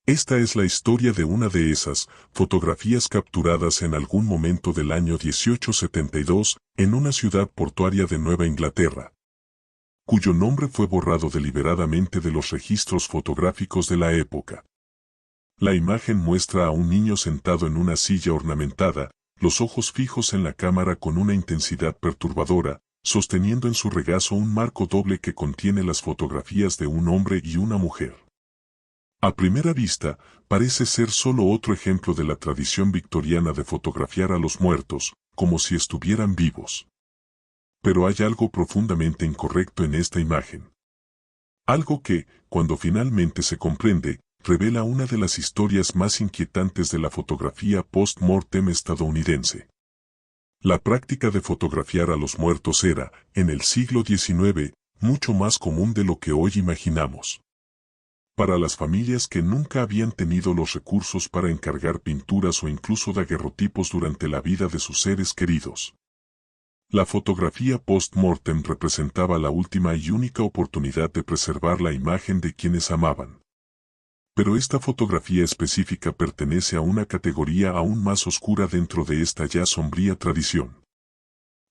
Esta es la historia de una de esas fotografías capturadas en algún momento del año 1872 en una ciudad portuaria de Nueva Inglaterra, cuyo nombre fue borrado deliberadamente de los registros fotográficos de la época. La imagen muestra a un niño sentado en una silla ornamentada, los ojos fijos en la cámara con una intensidad perturbadora, sosteniendo en su regazo un marco doble que contiene las fotografías de un hombre y una mujer. A primera vista, parece ser solo otro ejemplo de la tradición victoriana de fotografiar a los muertos, como si estuvieran vivos. Pero hay algo profundamente incorrecto en esta imagen. Algo que, cuando finalmente se comprende, revela una de las historias más inquietantes de la fotografía post-mortem estadounidense. La práctica de fotografiar a los muertos era, en el siglo XIX, mucho más común de lo que hoy imaginamos. Para las familias que nunca habían tenido los recursos para encargar pinturas o incluso daguerrotipos durante la vida de sus seres queridos, la fotografía post-mortem representaba la última y única oportunidad de preservar la imagen de quienes amaban. Pero esta fotografía específica pertenece a una categoría aún más oscura dentro de esta ya sombría tradición.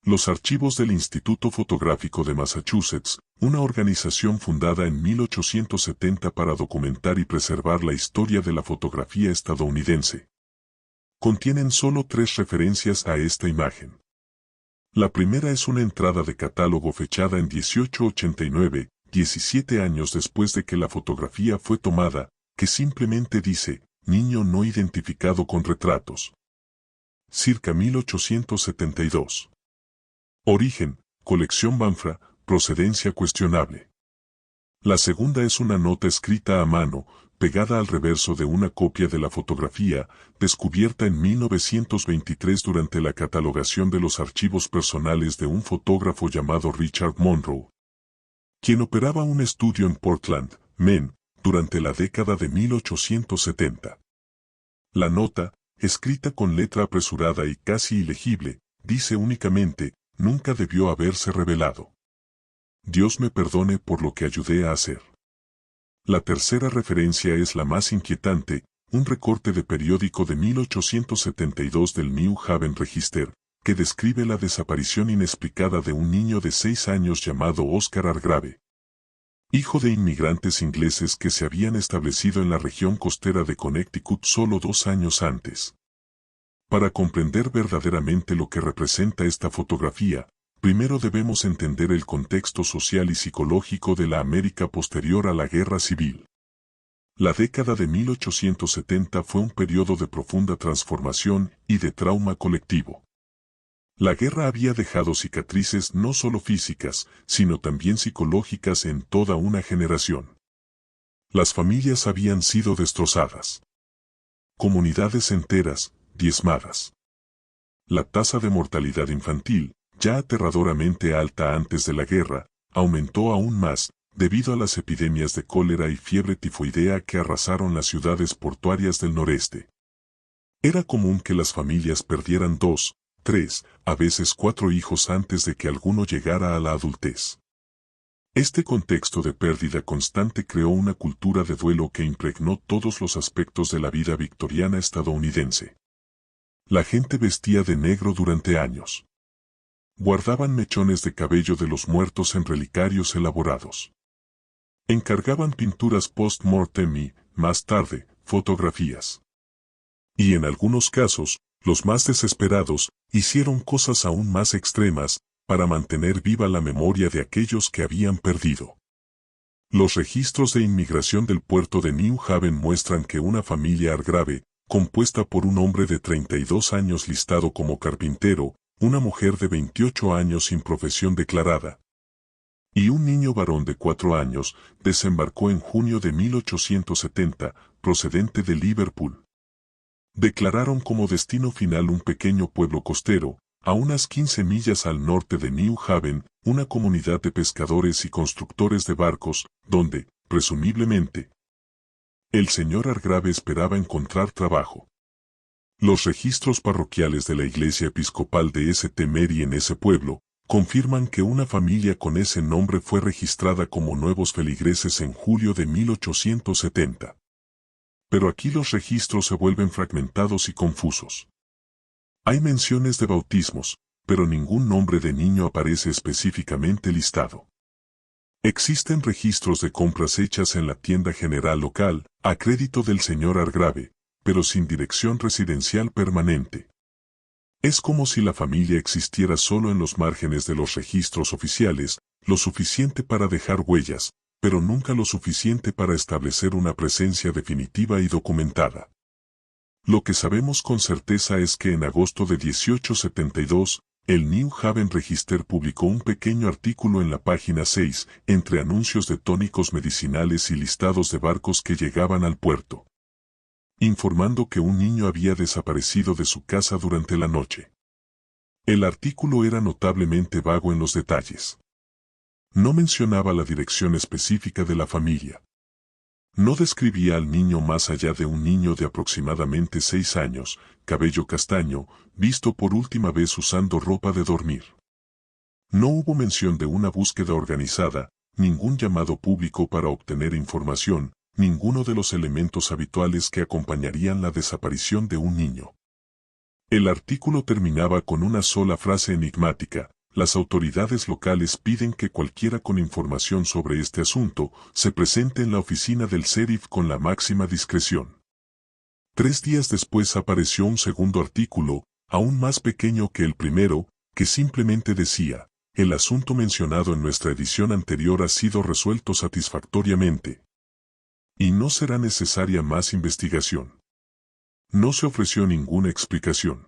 Los archivos del Instituto Fotográfico de Massachusetts, una organización fundada en 1870 para documentar y preservar la historia de la fotografía estadounidense, contienen solo 3 referencias a esta imagen. La primera es una entrada de catálogo fechada en 1889, 17 años después de que la fotografía fue tomada, que simplemente dice, niño no identificado con retratos. Circa 1872. Origen, colección Banfra, procedencia cuestionable. La segunda es una nota escrita a mano, pegada al reverso de una copia de la fotografía, descubierta en 1923 durante la catalogación de los archivos personales de un fotógrafo llamado Richard Monroe, quien operaba un estudio en Portland, Maine, durante la década de 1870. La nota, escrita con letra apresurada y casi ilegible, dice únicamente, nunca debió haberse revelado. Dios me perdone por lo que ayudé a hacer. La tercera referencia es la más inquietante, un recorte de periódico de 1872 del New Haven Register, que describe la desaparición inexplicada de un niño de 6 años llamado Oscar Hargrave, hijo de inmigrantes ingleses que se habían establecido en la región costera de Connecticut solo 2 años antes. Para comprender verdaderamente lo que representa esta fotografía, primero debemos entender el contexto social y psicológico de la América posterior a la Guerra Civil. La década de 1870 fue un periodo de profunda transformación y de trauma colectivo. La guerra había dejado cicatrices no solo físicas, sino también psicológicas en toda una generación. Las familias habían sido destrozadas. Comunidades enteras, diezmadas. La tasa de mortalidad infantil, ya aterradoramente alta antes de la guerra, aumentó aún más, debido a las epidemias de cólera y fiebre tifoidea que arrasaron las ciudades portuarias del noreste. Era común que las familias perdieran 2, 3, a veces 4 hijos antes de que alguno llegara a la adultez. Este contexto de pérdida constante creó una cultura de duelo que impregnó todos los aspectos de la vida victoriana estadounidense. La gente vestía de negro durante años. Guardaban mechones de cabello de los muertos en relicarios elaborados. Encargaban pinturas post-mortem y, más tarde, fotografías. Y en algunos casos, los más desesperados, hicieron cosas aún más extremas, para mantener viva la memoria de aquellos que habían perdido. Los registros de inmigración del puerto de New Haven muestran que una familia Hargrave, compuesta por un hombre de 32 años listado como carpintero, una mujer de 28 años sin profesión declarada, y un niño varón de 4 años, desembarcó en junio de 1870, procedente de Liverpool. Declararon como destino final un pequeño pueblo costero, a unas 15 millas al norte de New Haven, una comunidad de pescadores y constructores de barcos, donde, presumiblemente, el señor Hargrave esperaba encontrar trabajo. Los registros parroquiales de la iglesia episcopal de St. Mary en ese pueblo, confirman que una familia con ese nombre fue registrada como nuevos feligreses en julio de 1870. Pero aquí los registros se vuelven fragmentados y confusos. Hay menciones de bautismos, pero ningún nombre de niño aparece específicamente listado. Existen registros de compras hechas en la tienda general local, a crédito del señor Hargrave, pero sin dirección residencial permanente. Es como si la familia existiera solo en los márgenes de los registros oficiales, lo suficiente para dejar huellas, pero nunca lo suficiente para establecer una presencia definitiva y documentada. Lo que sabemos con certeza es que en agosto de 1872, el New Haven Register publicó un pequeño artículo en la página 6, entre anuncios de tónicos medicinales y listados de barcos que llegaban al puerto, informando que un niño había desaparecido de su casa durante la noche. El artículo era notablemente vago en los detalles. No mencionaba la dirección específica de la familia. No describía al niño más allá de un niño de aproximadamente 6 años, cabello castaño, visto por última vez usando ropa de dormir. No hubo mención de una búsqueda organizada, ningún llamado público para obtener información, ninguno de los elementos habituales que acompañarían la desaparición de un niño. El artículo terminaba con una sola frase enigmática: las autoridades locales piden que cualquiera con información sobre este asunto se presente en la oficina del sheriff con la máxima discreción. 3 días después apareció un segundo artículo, aún más pequeño que el primero, que simplemente decía: el asunto mencionado en nuestra edición anterior ha sido resuelto satisfactoriamente. Y no será necesaria más investigación. No se ofreció ninguna explicación.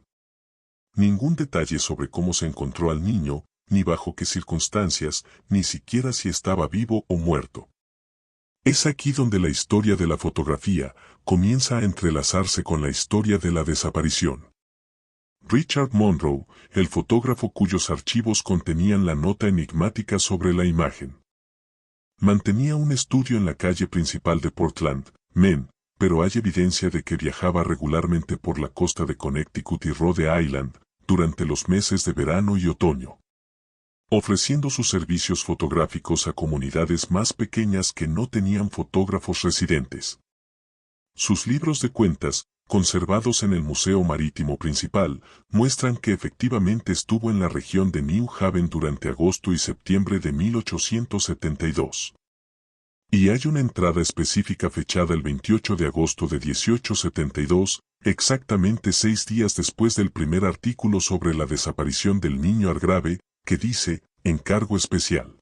Ningún detalle sobre cómo se encontró al niño, ni bajo qué circunstancias, ni siquiera si estaba vivo o muerto. Es aquí donde la historia de la fotografía comienza a entrelazarse con la historia de la desaparición. Richard Monroe, el fotógrafo cuyos archivos contenían la nota enigmática sobre la imagen, mantenía un estudio en la calle principal de Portland, Maine, pero hay evidencia de que viajaba regularmente por la costa de Connecticut y Rhode Island durante los meses de verano y otoño, ofreciendo sus servicios fotográficos a comunidades más pequeñas que no tenían fotógrafos residentes. Sus libros de cuentas, conservados en el Museo Marítimo Principal, muestran que efectivamente estuvo en la región de New Haven durante agosto y septiembre de 1872. Y hay una entrada específica fechada el 28 de agosto de 1872, exactamente 6 días después del primer artículo sobre la desaparición del niño Hargrave, que dice: encargo especial.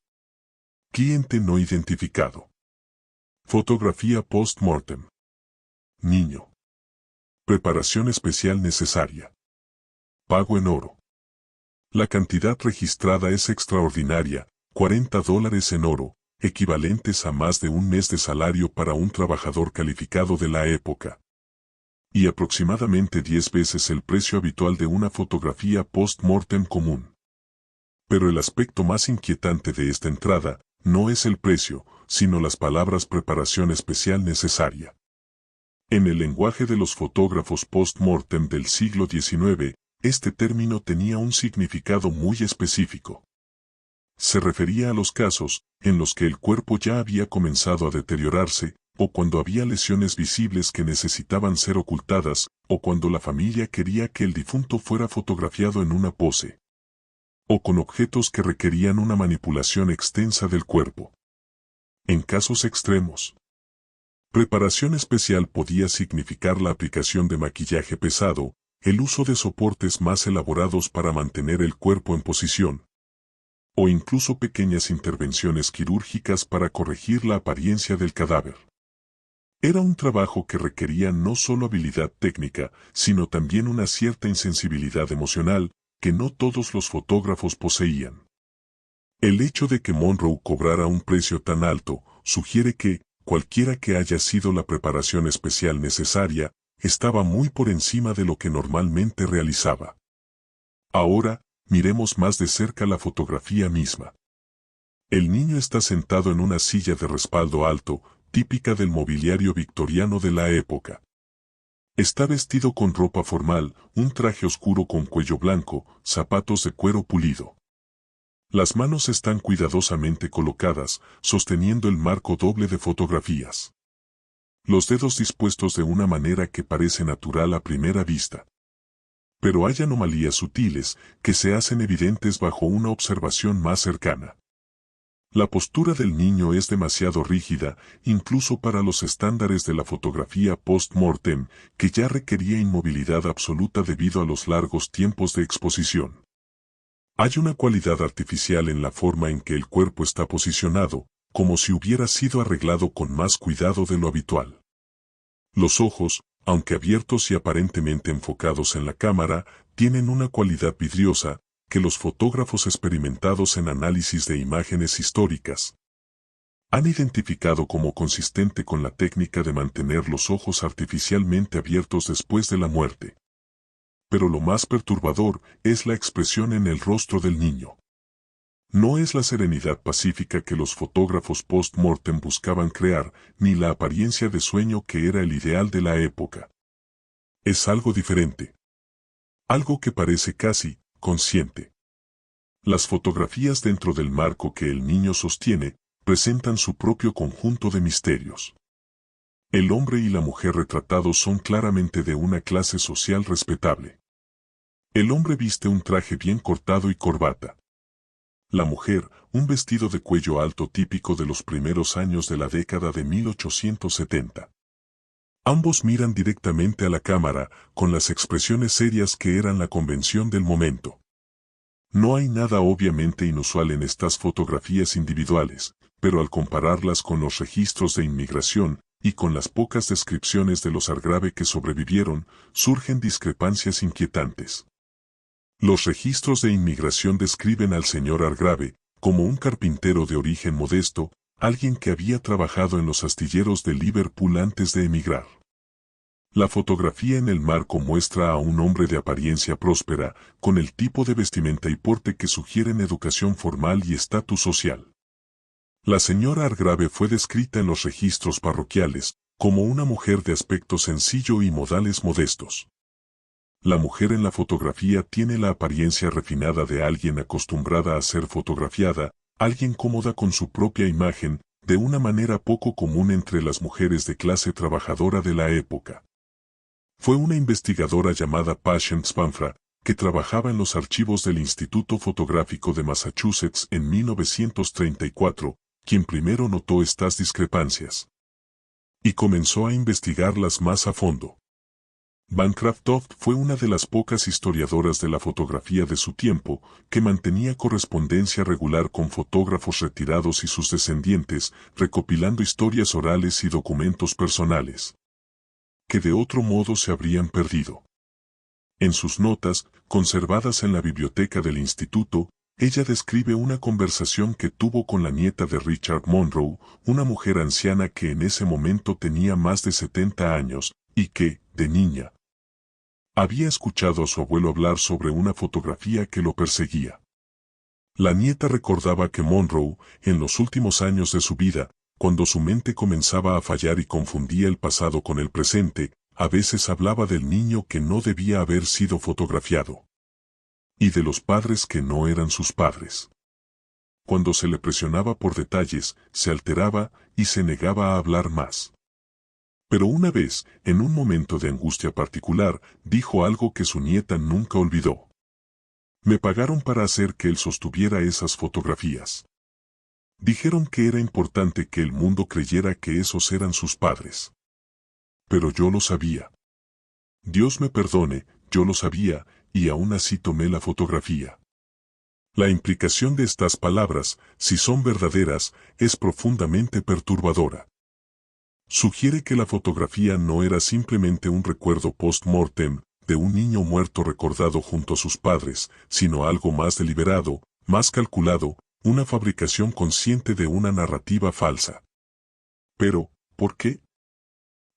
Cliente no identificado. Fotografía post-mortem. Niño. Preparación especial necesaria. Pago en oro. La cantidad registrada es extraordinaria, $40 en oro, equivalentes a más de un mes de salario para un trabajador calificado de la época. Y aproximadamente 10 veces el precio habitual de una fotografía post-mortem común. Pero el aspecto más inquietante de esta entrada no es el precio, sino las palabras preparación especial necesaria. En el lenguaje de los fotógrafos post-mortem del siglo XIX, este término tenía un significado muy específico. Se refería a los casos en los que el cuerpo ya había comenzado a deteriorarse, o cuando había lesiones visibles que necesitaban ser ocultadas, o cuando la familia quería que el difunto fuera fotografiado en una pose, o con objetos que requerían una manipulación extensa del cuerpo. En casos extremos, preparación especial podía significar la aplicación de maquillaje pesado, el uso de soportes más elaborados para mantener el cuerpo en posición, o incluso pequeñas intervenciones quirúrgicas para corregir la apariencia del cadáver. Era un trabajo que requería no solo habilidad técnica, sino también una cierta insensibilidad emocional, que no todos los fotógrafos poseían. El hecho de que Monroe cobrara un precio tan alto sugiere que, cualquiera que haya sido la preparación especial necesaria, estaba muy por encima de lo que normalmente realizaba. Ahora, miremos más de cerca la fotografía misma. El niño está sentado en una silla de respaldo alto, típica del mobiliario victoriano de la época. Está vestido con ropa formal, un traje oscuro con cuello blanco, zapatos de cuero pulido. Las manos están cuidadosamente colocadas, sosteniendo el marco doble de fotografías. los dedos dispuestos de una manera que parece natural a primera vista. Pero hay anomalías sutiles que se hacen evidentes bajo una observación más cercana. La postura del niño es demasiado rígida, incluso para los estándares de la fotografía post-mortem, que ya requería inmovilidad absoluta debido a los largos tiempos de exposición. Hay una cualidad artificial en la forma en que el cuerpo está posicionado, como si hubiera sido arreglado con más cuidado de lo habitual. Los ojos, aunque abiertos y aparentemente enfocados en la cámara, tienen una cualidad vidriosa, que los fotógrafos experimentados en análisis de imágenes históricas han identificado como consistente con la técnica de mantener los ojos artificialmente abiertos después de la muerte. Pero lo más perturbador es la expresión en el rostro del niño. No es la serenidad pacífica que los fotógrafos post-mortem buscaban crear, ni la apariencia de sueño que era el ideal de la época. Es algo diferente. Algo que parece casi consciente. Las fotografías dentro del marco que el niño sostiene presentan su propio conjunto de misterios. El hombre y la mujer retratados son claramente de una clase social respetable. El hombre viste un traje bien cortado y corbata. La mujer, un vestido de cuello alto típico de los primeros años de la década de 1870. Ambos miran directamente a la cámara, con las expresiones serias que eran la convención del momento. No hay nada obviamente inusual en estas fotografías individuales, pero al compararlas con los registros de inmigración, y con las pocas descripciones de los Hargrave que sobrevivieron, surgen discrepancias inquietantes. Los registros de inmigración describen al señor Hargrave como un carpintero de origen modesto, alguien que había trabajado en los astilleros de Liverpool antes de emigrar. La fotografía en el marco muestra a un hombre de apariencia próspera, con el tipo de vestimenta y porte que sugieren educación formal y estatus social. La señora Hargrave fue descrita en los registros parroquiales como una mujer de aspecto sencillo y modales modestos. La mujer en la fotografía tiene la apariencia refinada de alguien acostumbrada a ser fotografiada, alguien cómoda con su propia imagen, de una manera poco común entre las mujeres de clase trabajadora de la época. Fue una investigadora llamada Patience Banfra, que trabajaba en los archivos del Instituto Fotográfico de Massachusetts en 1934, quien primero notó estas discrepancias. Y comenzó a investigarlas más a fondo. Bancroft fue una de las pocas historiadoras de la fotografía de su tiempo, que mantenía correspondencia regular con fotógrafos retirados y sus descendientes, recopilando historias orales y documentos personales que de otro modo se habrían perdido. En sus notas, conservadas en la biblioteca del instituto, ella describe una conversación que tuvo con la nieta de Richard Monroe, una mujer anciana que en ese momento tenía más de 70 años, y que, de niña, había escuchado a su abuelo hablar sobre una fotografía que lo perseguía. La nieta recordaba que Monroe, en los últimos años de su vida, cuando su mente comenzaba a fallar y confundía el pasado con el presente, a veces hablaba del niño que no debía haber sido fotografiado. Y de los padres que no eran sus padres. Cuando se le presionaba por detalles, se alteraba y se negaba a hablar más. Pero una vez, en un momento de angustia particular, dijo algo que su nieta nunca olvidó. Me pagaron para hacer que él sostuviera esas fotografías. Dijeron que era importante que el mundo creyera que esos eran sus padres. Pero yo lo sabía. Dios me perdone, yo lo sabía, y aún así tomé la fotografía. La implicación de estas palabras, si son verdaderas, es profundamente perturbadora. Sugiere que la fotografía no era simplemente un recuerdo post-mortem de un niño muerto recordado junto a sus padres, sino algo más deliberado, más calculado, una fabricación consciente de una narrativa falsa. Pero, ¿por qué?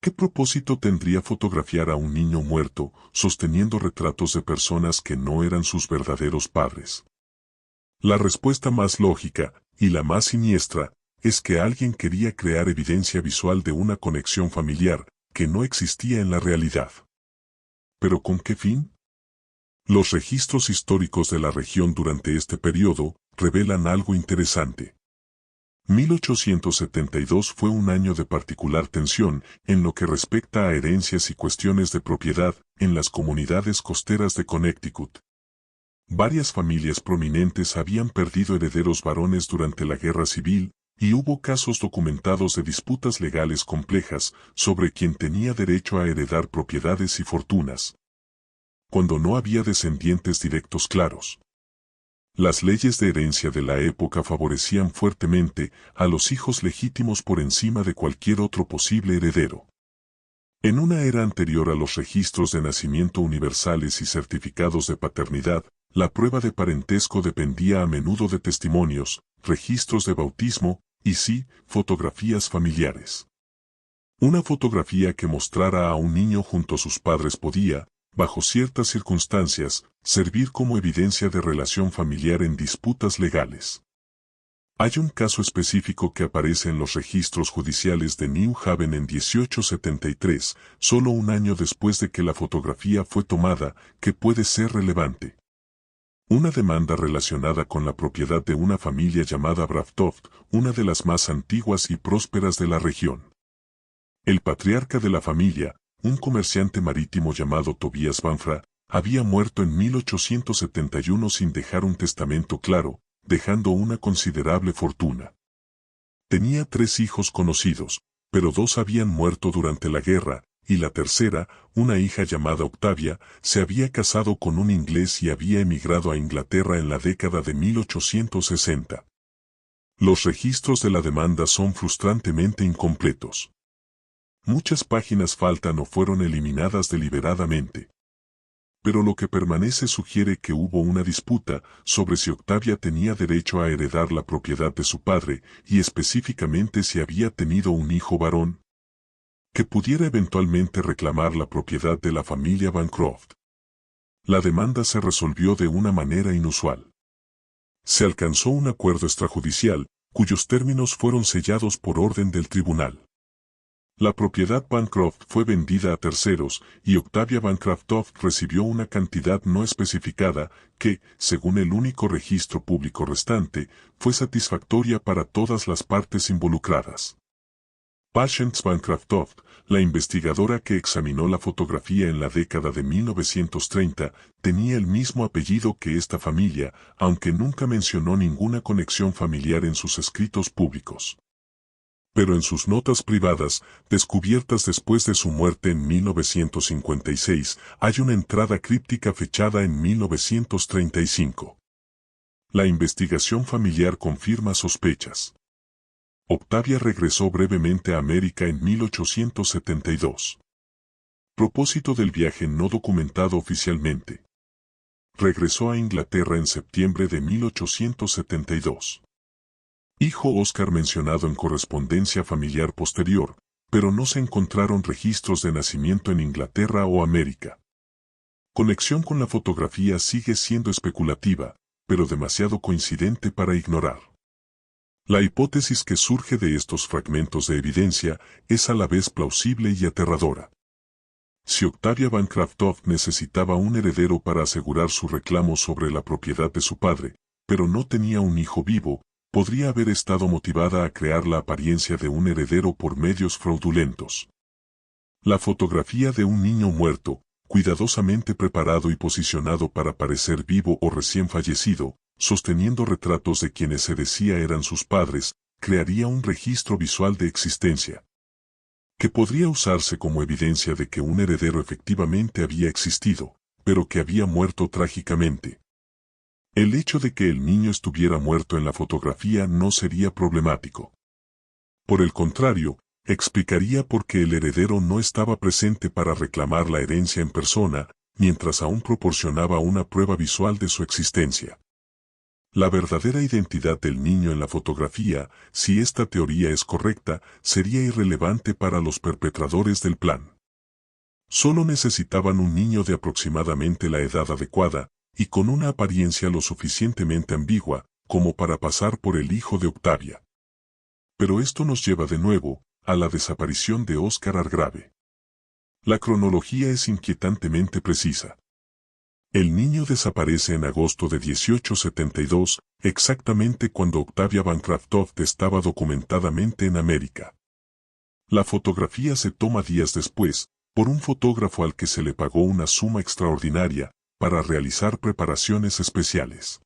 ¿Qué propósito tendría fotografiar a un niño muerto, sosteniendo retratos de personas que no eran sus verdaderos padres? La respuesta más lógica, y la más siniestra, es que alguien quería crear evidencia visual de una conexión familiar, que no existía en la realidad. ¿Pero con qué fin? Los registros históricos de la región durante este periodo revelan algo interesante. 1872 fue un año de particular tensión en lo que respecta a herencias y cuestiones de propiedad en las comunidades costeras de Connecticut. Varias familias prominentes habían perdido herederos varones durante la Guerra Civil, y hubo casos documentados de disputas legales complejas sobre quién tenía derecho a heredar propiedades y fortunas, cuando no había descendientes directos claros. Las leyes de herencia de la época favorecían fuertemente a los hijos legítimos por encima de cualquier otro posible heredero. En una era anterior a los registros de nacimiento universales y certificados de paternidad, la prueba de parentesco dependía a menudo de testimonios, registros de bautismo, y fotografías familiares. Una fotografía que mostrara a un niño junto a sus padres podía, bajo ciertas circunstancias, servir como evidencia de relación familiar en disputas legales. Hay un caso específico que aparece en los registros judiciales de New Haven en 1873, solo un año después de que la fotografía fue tomada, que puede ser relevante. Una demanda relacionada con la propiedad de una familia llamada Braftoft, una de las más antiguas y prósperas de la región. El patriarca de la familia, un comerciante marítimo llamado Tobias Banfra, había muerto en 1871 sin dejar un testamento claro, dejando una considerable fortuna. Tenía 3 hijos conocidos, pero 2 habían muerto durante la guerra, y la tercera, una hija llamada Octavia, se había casado con un inglés y había emigrado a Inglaterra en la década de 1860. Los registros de la demanda son frustrantemente incompletos. Muchas páginas faltan o fueron eliminadas deliberadamente. Pero lo que permanece sugiere que hubo una disputa sobre si Octavia tenía derecho a heredar la propiedad de su padre y específicamente si había tenido un hijo varón que pudiera eventualmente reclamar la propiedad de la familia Bancroft. La demanda se resolvió de una manera inusual. Se alcanzó un acuerdo extrajudicial, cuyos términos fueron sellados por orden del tribunal. La propiedad Bancroft fue vendida a terceros y Octavia Bancroft recibió una cantidad no especificada que, según el único registro público restante, fue satisfactoria para todas las partes involucradas. Patience Bancroft, la investigadora que examinó la fotografía en la década de 1930, tenía el mismo apellido que esta familia, aunque nunca mencionó ninguna conexión familiar en sus escritos públicos. Pero en sus notas privadas, descubiertas después de su muerte en 1956, hay una entrada críptica fechada en 1935. La investigación familiar confirma sospechas. Octavia regresó brevemente a América en 1872. Propósito del viaje no documentado oficialmente. Regresó a Inglaterra en septiembre de 1872. Hijo Oscar mencionado en correspondencia familiar posterior, pero no se encontraron registros de nacimiento en Inglaterra o América. Conexión con la fotografía sigue siendo especulativa, pero demasiado coincidente para ignorar. La hipótesis que surge de estos fragmentos de evidencia es a la vez plausible y aterradora. Si Octavia Bancroft necesitaba un heredero para asegurar su reclamo sobre la propiedad de su padre, pero no tenía un hijo vivo, podría haber estado motivada a crear la apariencia de un heredero por medios fraudulentos. La fotografía de un niño muerto, cuidadosamente preparado y posicionado para parecer vivo o recién fallecido, sosteniendo retratos de quienes se decía eran sus padres, crearía un registro visual de existencia, que podría usarse como evidencia de que un heredero efectivamente había existido, pero que había muerto trágicamente. El hecho de que el niño estuviera muerto en la fotografía no sería problemático. Por el contrario, explicaría por qué el heredero no estaba presente para reclamar la herencia en persona, mientras aún proporcionaba una prueba visual de su existencia. La verdadera identidad del niño en la fotografía, si esta teoría es correcta, sería irrelevante para los perpetradores del plan. Solo necesitaban un niño de aproximadamente la edad adecuada, y con una apariencia lo suficientemente ambigua, como para pasar por el hijo de Octavia. Pero esto nos lleva de nuevo, a la desaparición de Oscar Hargrave. La cronología es inquietantemente precisa. El niño desaparece en agosto de 1872, exactamente cuando Octavia Bancroft estaba documentadamente en América. La fotografía se toma días después, por un fotógrafo al que se le pagó una suma extraordinaria, para realizar preparaciones especiales.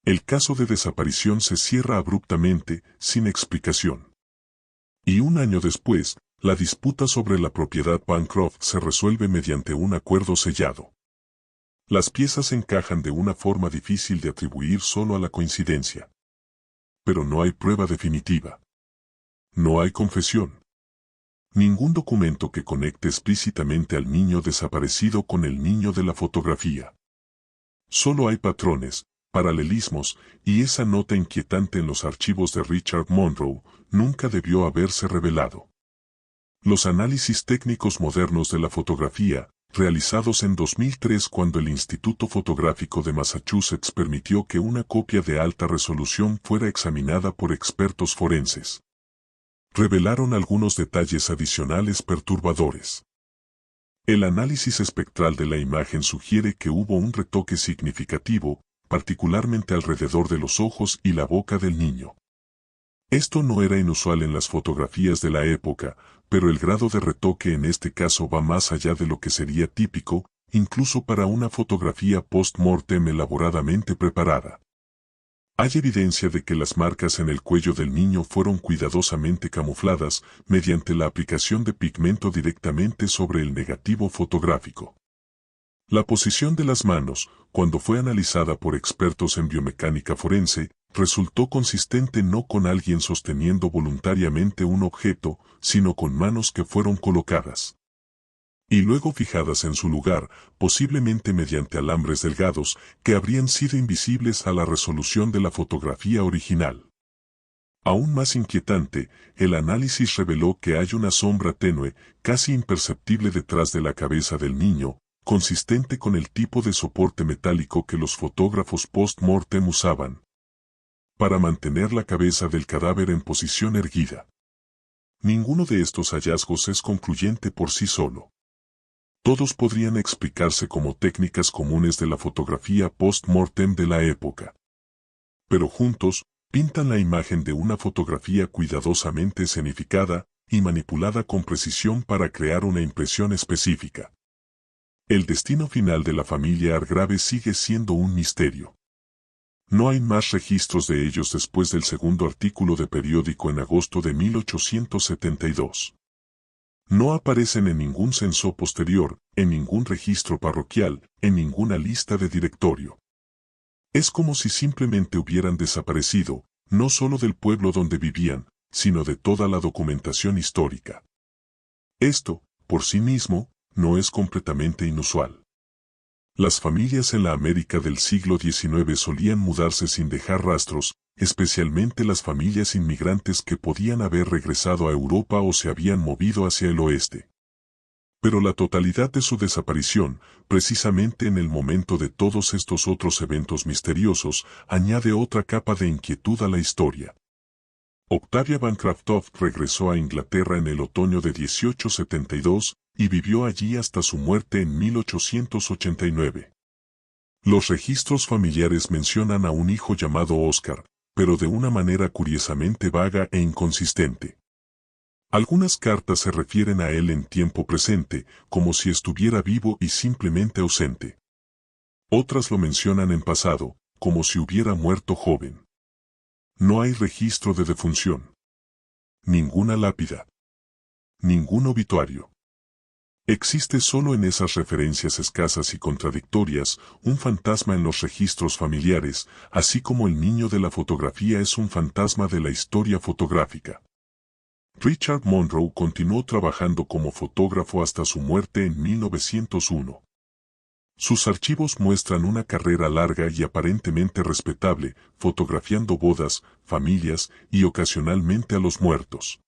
El caso de desaparición se cierra abruptamente, sin explicación. Y un año después, la disputa sobre la propiedad Bancroft se resuelve mediante un acuerdo sellado. Las piezas encajan de una forma difícil de atribuir solo a la coincidencia. Pero no hay prueba definitiva. No hay confesión. Ningún documento que conecte explícitamente al niño desaparecido con el niño de la fotografía. Solo hay patrones, paralelismos, y esa nota inquietante en los archivos de Richard Monroe nunca debió haberse revelado. Los análisis técnicos modernos de la fotografía, realizados en 2003 cuando el Instituto Fotográfico de Massachusetts permitió que una copia de alta resolución fuera examinada por expertos forenses, revelaron algunos detalles adicionales perturbadores. El análisis espectral de la imagen sugiere que hubo un retoque significativo, particularmente alrededor de los ojos y la boca del niño. Esto no era inusual en las fotografías de la época, pero el grado de retoque en este caso va más allá de lo que sería típico, incluso para una fotografía post-mortem elaboradamente preparada. Hay evidencia de que las marcas en el cuello del niño fueron cuidadosamente camufladas mediante la aplicación de pigmento directamente sobre el negativo fotográfico. La posición de las manos, cuando fue analizada por expertos en biomecánica forense, resultó consistente no con alguien sosteniendo voluntariamente un objeto, sino con manos que fueron colocadas y luego fijadas en su lugar, posiblemente mediante alambres delgados, que habrían sido invisibles a la resolución de la fotografía original. Aún más inquietante, el análisis reveló que hay una sombra tenue, casi imperceptible detrás de la cabeza del niño, consistente con el tipo de soporte metálico que los fotógrafos post-mortem usaban para mantener la cabeza del cadáver en posición erguida. Ninguno de estos hallazgos es concluyente por sí solo. Todos podrían explicarse como técnicas comunes de la fotografía post-mortem de la época. Pero juntos, pintan la imagen de una fotografía cuidadosamente escenificada y manipulada con precisión para crear una impresión específica. El destino final de la familia Hargrave sigue siendo un misterio. No hay más registros de ellos después del segundo artículo de periódico en agosto de 1872. No aparecen en ningún censo posterior, en ningún registro parroquial, en ninguna lista de directorio. Es como si simplemente hubieran desaparecido, no solo del pueblo donde vivían, sino de toda la documentación histórica. Esto, por sí mismo, no es completamente inusual. Las familias en la América del siglo XIX solían mudarse sin dejar rastros, especialmente las familias inmigrantes que podían haber regresado a Europa o se habían movido hacia el oeste. Pero la totalidad de su desaparición, precisamente en el momento de todos estos otros eventos misteriosos, añade otra capa de inquietud a la historia. Octavia Bancroft regresó a Inglaterra en el otoño de 1872 y vivió allí hasta su muerte en 1889. Los registros familiares mencionan a un hijo llamado Oscar, pero de una manera curiosamente vaga e inconsistente. Algunas cartas se refieren a él en tiempo presente, como si estuviera vivo y simplemente ausente. Otras lo mencionan en pasado, como si hubiera muerto joven. No hay registro de defunción. Ninguna lápida. Ningún obituario. Existe solo en esas referencias escasas y contradictorias un fantasma en los registros familiares, así como el niño de la fotografía es un fantasma de la historia fotográfica. Richard Monroe continuó trabajando como fotógrafo hasta su muerte en 1901. Sus archivos muestran una carrera larga y aparentemente respetable, fotografiando bodas, familias y ocasionalmente a los muertos.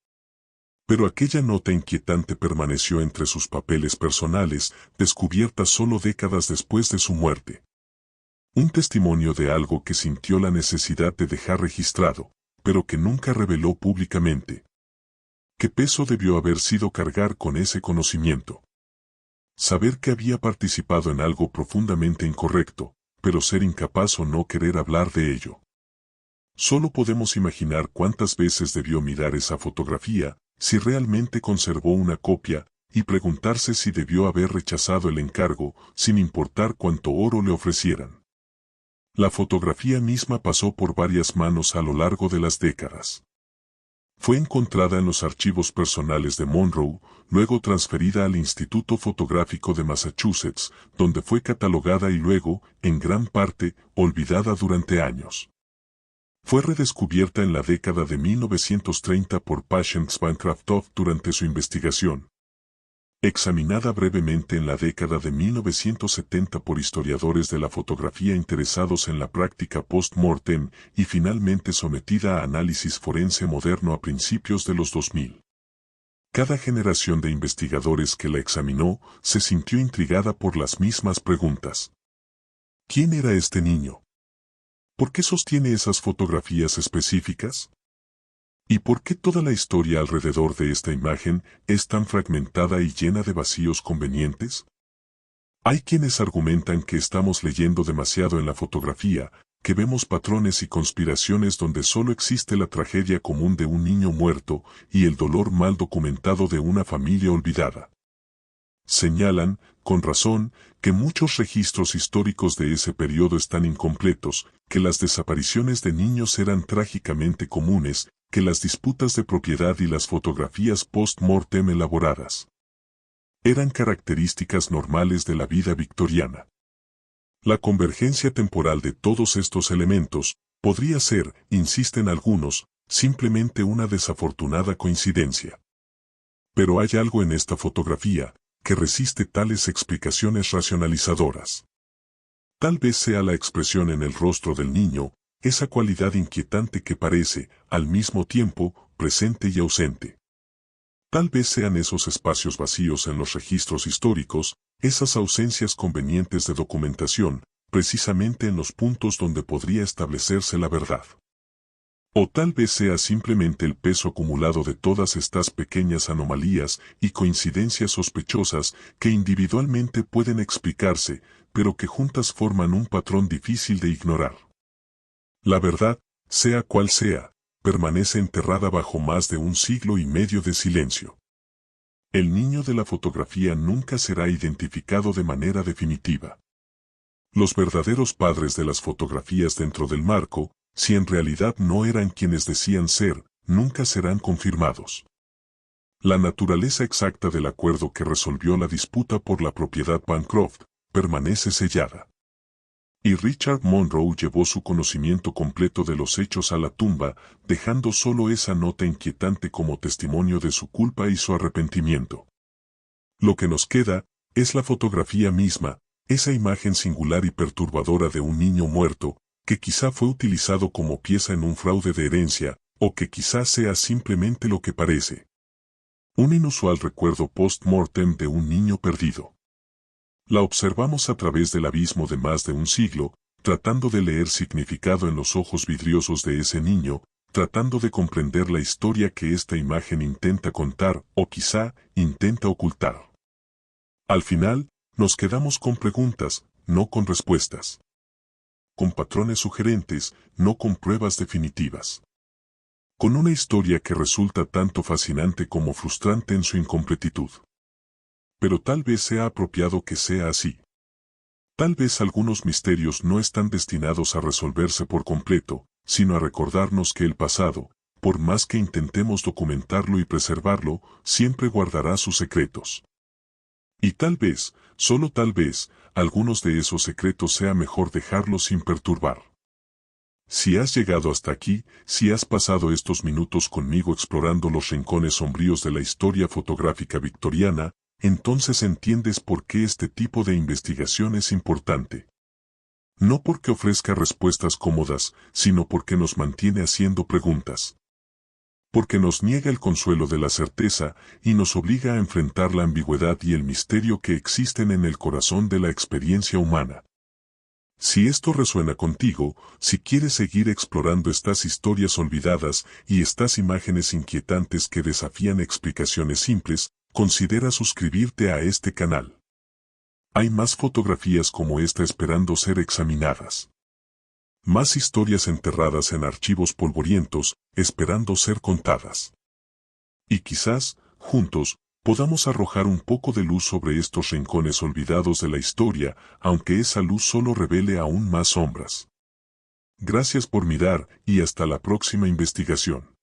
Pero aquella nota inquietante permaneció entre sus papeles personales, descubierta solo décadas después de su muerte. Un testimonio de algo que sintió la necesidad de dejar registrado, pero que nunca reveló públicamente. ¿Qué peso debió haber sido cargar con ese conocimiento? Saber que había participado en algo profundamente incorrecto, pero ser incapaz o no querer hablar de ello. Solo podemos imaginar cuántas veces debió mirar esa fotografía, si realmente conservó una copia, y preguntarse si debió haber rechazado el encargo, sin importar cuánto oro le ofrecieran. La fotografía misma pasó por varias manos a lo largo de las décadas. Fue encontrada en los archivos personales de Monroe, luego transferida al Instituto Fotográfico de Massachusetts, donde fue catalogada y luego, en gran parte, olvidada durante años. Fue redescubierta en la década de 1930 por Patience Bancroft durante su investigación. Examinada brevemente en la década de 1970 por historiadores de la fotografía interesados en la práctica post-mortem y finalmente sometida a análisis forense moderno a principios de los 2000. Cada generación de investigadores que la examinó se sintió intrigada por las mismas preguntas. ¿Quién era este niño? ¿Por qué sostiene esas fotografías específicas? ¿Y por qué toda la historia alrededor de esta imagen es tan fragmentada y llena de vacíos convenientes? Hay quienes argumentan que estamos leyendo demasiado en la fotografía, que vemos patrones y conspiraciones donde solo existe la tragedia común de un niño muerto y el dolor mal documentado de una familia olvidada. Señalan, con razón, que muchos registros históricos de ese periodo están incompletos, que las desapariciones de niños eran trágicamente comunes, que las disputas de propiedad y las fotografías post-mortem elaboradas eran características normales de la vida victoriana. La convergencia temporal de todos estos elementos podría ser, insisten algunos, simplemente una desafortunada coincidencia. Pero hay algo en esta fotografía que resiste tales explicaciones racionalizadoras. Tal vez sea la expresión en el rostro del niño, esa cualidad inquietante que parece, al mismo tiempo, presente y ausente. Tal vez sean esos espacios vacíos en los registros históricos, esas ausencias convenientes de documentación, precisamente en los puntos donde podría establecerse la verdad. O tal vez sea simplemente el peso acumulado de todas estas pequeñas anomalías y coincidencias sospechosas que individualmente pueden explicarse, pero que juntas forman un patrón difícil de ignorar. La verdad, sea cual sea, permanece enterrada bajo más de 1,5 siglos de silencio. El niño de la fotografía nunca será identificado de manera definitiva. Los verdaderos padres de las fotografías dentro del marco, si en realidad no eran quienes decían ser, nunca serán confirmados. La naturaleza exacta del acuerdo que resolvió la disputa por la propiedad Bancroft permanece sellada. Y Richard Monroe llevó su conocimiento completo de los hechos a la tumba, dejando solo esa nota inquietante como testimonio de su culpa y su arrepentimiento. Lo que nos queda es la fotografía misma, esa imagen singular y perturbadora de un niño muerto, que quizá fue utilizado como pieza en un fraude de herencia, o que quizá sea simplemente lo que parece. Un inusual recuerdo post-mortem de un niño perdido. La observamos a través del abismo de más de 1 siglo, tratando de leer significado en los ojos vidriosos de ese niño, tratando de comprender la historia que esta imagen intenta contar, o quizá, intenta ocultar. Al final, nos quedamos con preguntas, no con respuestas. Con patrones sugerentes, no con pruebas definitivas. Con una historia que resulta tanto fascinante como frustrante en su incompletitud. Pero tal vez sea apropiado que sea así. Tal vez algunos misterios no están destinados a resolverse por completo, sino a recordarnos que el pasado, por más que intentemos documentarlo y preservarlo, siempre guardará sus secretos. Y tal vez, solo tal vez, algunos de esos secretos sea mejor dejarlos sin perturbar. Si has llegado hasta aquí, si has pasado estos minutos conmigo explorando los rincones sombríos de la historia fotográfica victoriana, entonces entiendes por qué este tipo de investigación es importante. No porque ofrezca respuestas cómodas, sino porque nos mantiene haciendo preguntas. Porque nos niega el consuelo de la certeza y nos obliga a enfrentar la ambigüedad y el misterio que existen en el corazón de la experiencia humana. Si esto resuena contigo, si quieres seguir explorando estas historias olvidadas y estas imágenes inquietantes que desafían explicaciones simples, considera suscribirte a este canal. Hay más fotografías como esta esperando ser examinadas. Más historias enterradas en archivos polvorientos, esperando ser contadas. Y quizás, juntos, podamos arrojar un poco de luz sobre estos rincones olvidados de la historia, aunque esa luz solo revele aún más sombras. Gracias por mirar y hasta la próxima investigación.